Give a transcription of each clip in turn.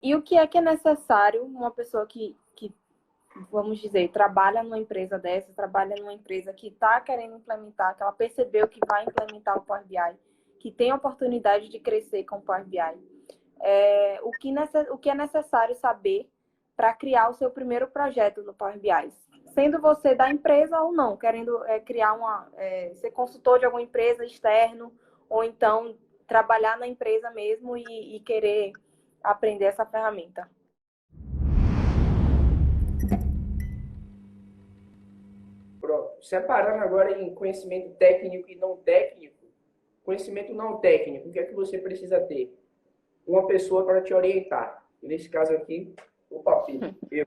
E o que é necessário uma pessoa que vamos dizer, trabalha numa empresa dessa, trabalha numa empresa que está querendo implementar, que ela percebeu que vai implementar o Power BI, que tem a oportunidade de crescer com o Power BI. O que é necessário saber para criar o seu primeiro projeto no Power BI? Sendo você da empresa ou não, querendo criar ser consultor de alguma empresa externo, ou então trabalhar na empresa mesmo e querer aprender essa ferramenta. Pronto. Separando agora em conhecimento técnico e não técnico. Conhecimento não técnico, o que é que você precisa ter? Uma pessoa para te orientar. E nesse caso aqui, o Papito. Eu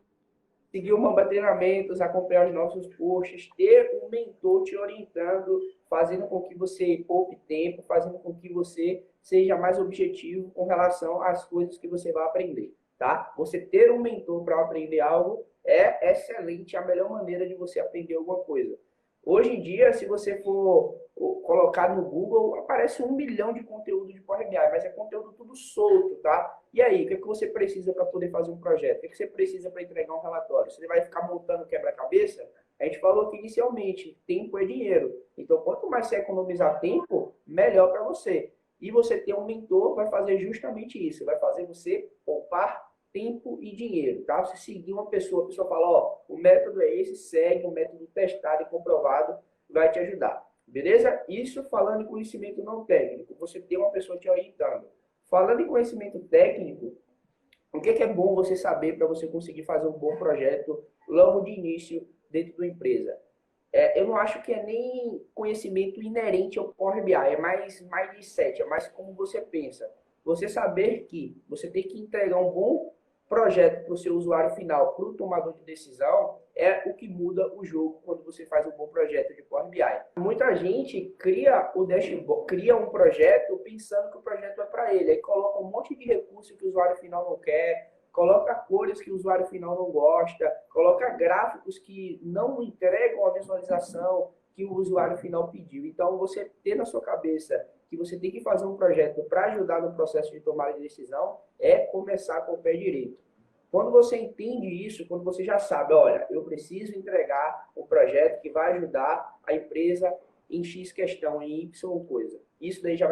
seguir o Mamba Treinamentos, acompanhar os nossos posts, ter um mentor te orientando, fazendo com que você poupe tempo, fazendo com que você seja mais objetivo com relação às coisas que você vai aprender, tá? Você ter um mentor para aprender algo é excelente, a melhor maneira de você aprender alguma coisa. Hoje em dia, se você for colocar no Google, aparece 1 milhão de conteúdo de Power BI, mas é conteúdo tudo solto, tá? E aí, o que é que você precisa para poder fazer um projeto? O que é que você precisa para entregar um relatório? Você vai ficar montando quebra-cabeça? A gente falou que inicialmente, tempo é dinheiro. Então, quanto mais você economizar tempo, melhor para você. E você ter um mentor vai fazer justamente isso, vai fazer você poupar tempo e dinheiro, tá? Você seguir uma pessoa, a pessoa fala, ó, o método é esse, segue, um método testado e comprovado, vai te ajudar, beleza? Isso falando em conhecimento não técnico, você tem uma pessoa te orientando. Falando em conhecimento técnico, o que é bom você saber para você conseguir fazer um bom projeto logo de início dentro da empresa? Eu não acho que é nem conhecimento inerente ao Power BI, é mais mindset, é mais como você pensa. Você saber que você tem que entregar um bom projeto para o seu usuário final, para o tomador de decisão, é o que muda o jogo quando você faz um bom projeto de Power BI. Muita gente cria o dashboard, cria um projeto pensando que o projeto é para ele, aí coloca um monte de recurso que o usuário final não quer, coloca cores que o usuário final não gosta, coloca gráficos que não entregam a visualização que o usuário final pediu. Então, você ter na sua cabeça que você tem que fazer um projeto para ajudar no processo de tomada de decisão é começar com o pé direito. Quando você entende isso, quando você já sabe, olha, eu preciso entregar um projeto que vai ajudar a empresa em X questão, em Y coisa. Isso daí já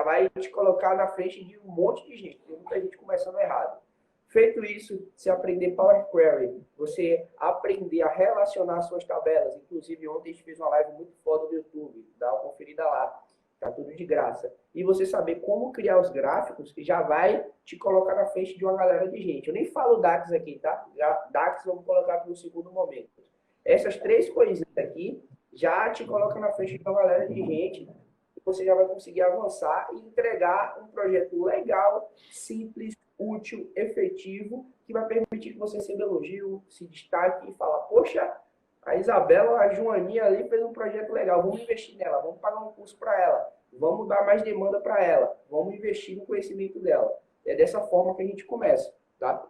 vai te colocar na frente de um monte de gente. Tem muita gente começando errado. Feito isso, você aprender Power Query, você aprender a relacionar suas tabelas. Inclusive, ontem a gente fez uma live muito foda no YouTube, dá uma conferida lá. Tá tudo de graça. E você saber como criar os gráficos, que já vai te colocar na frente de uma galera de gente. Eu nem falo DAX aqui, tá? DAX vamos colocar para um segundo momento. Essas três coisinhas aqui já te colocam na frente de uma galera de gente. E você já vai conseguir avançar e entregar um projeto legal, simples, útil, efetivo, que vai permitir que você receba elogio, se destaque e fala, poxa, a Isabela, a Joaninha ali fez um projeto legal, vamos investir nela, vamos pagar um curso para ela, vamos dar mais demanda para ela, vamos investir no conhecimento dela. É dessa forma que a gente começa, tá?